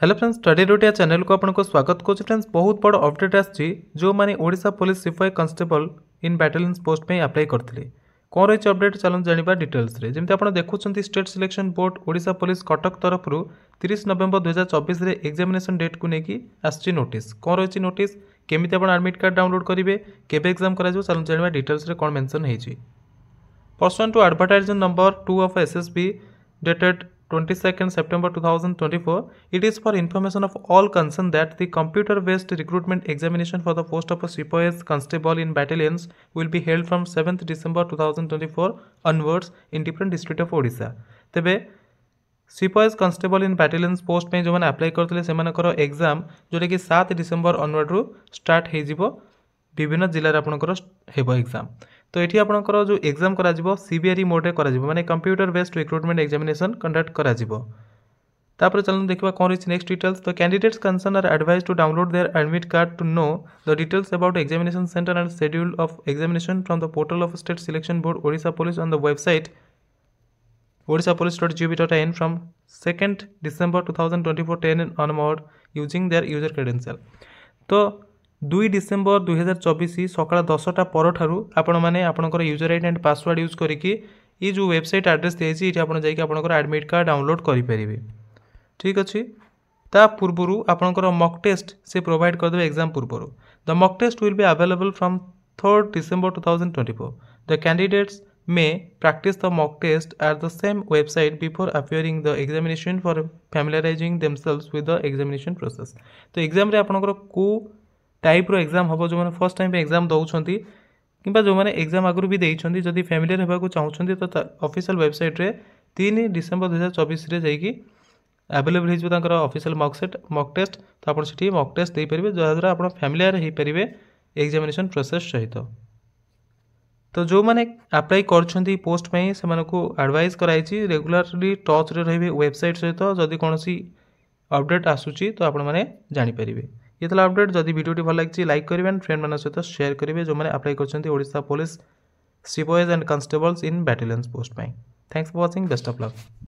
Hello friends, study रोटिया channel को आपको स्वागत करुच्ची। फ्रेंड्स, बहुत बड़ अपडेट आसी जो मैंने ओडिशा पुलिस सिपाही कांस्टेबल इन बैटालियंस पोस्ट में अप्लाई करते कौन रही अपडेट चलो जाना डिटेल्स रे। जमी आप देखुं state selection board Odisha police Cuttack तरफ 30 नवेम्बर 2024 एग्जामिनेशन डेट को लेकिन आसी नोटिस। कौन रही नोटिस, केमी आप एडमिट कार्ड डाउनलोड करेंगे, केवे एग्जाम कर चलो जाना डिटेल्स रे कौन मेंशन है। Pursuant to advertisement number 2 of SSB dated 22nd September 2024, it is for information of all concerned that the computer-based recruitment examination for the post of a CPS constable in battalions will be held from 7th December 2024 onwards in different district of Odisha. तेबे CPS constable in battalions post में जो मैंने apply करते से exam जोटा कि 7 December onward रू start हो विभिन्न जिले आपंकर एग्जाम। तो ये आपंकर जो एग्जाम करा सीबीआरई मोड में माने computer based recruitment examination conduct करा तापर चलो देखा कौन रही नेक्स्ट डिटेल्स। तो candidates concern are advise to download their admit card to know the details about examination centre and schedule of examination from the portal of state selection board Odisha police on the website odishapolice.gov.in from 2nd December 2024 10 onward using their user credential। तो 2 December 2024 सकाल 10टा पर आपण मैंने आपंकर user ID and password use करके ये जो website address दिखाई ये आप जाकर एडमिट कार्ड डाउनलोड करेंगे। ठीक अच्छे, ता पूर्व आपंकर मॉक टेस्ट से प्रोवाइड करदे एग्जाम पूर्व। The mock test will be available from 3rd December 2024। The candidates may practice the mock test at the same website before appearing the examination for familiarizing themselves with the examination process। तो exam रे आपनकर को type रो exam हम जो मैंने first time exam दौरान कि जो मैंने एग्जाम आगुरी भी देइछंती जदि फैमिलियर होगा चाहते तो ऑफिशियल वेबसाइट रे 3 डिसेम्बर 2024 रे जाइए अवेलेबल हो ऑफिशियल मॉक टेस्ट। तो आप मॉक टेस्ट दे पारे जहाँद्वारा आप फैमिलियर हो पारे एग्जामिनेशन प्रोसेस सहित। तो जो मैंने अप्लाई कर पोस्ट में से एडवाइज कराई रेगुलारली टच रे रही वेबसाइट सहित जदि कौन अपडेट आसूची तो आप जानीपर। ये था अपडेट। जदि वीडियो भल लगी लाइक करेंगे एंड फ्रेंड मान सहित शेयर करेंगे जो मैंने अप्लाई कर Odisha police CPS and constables in battalions post में। Thanks for watching, best of luck.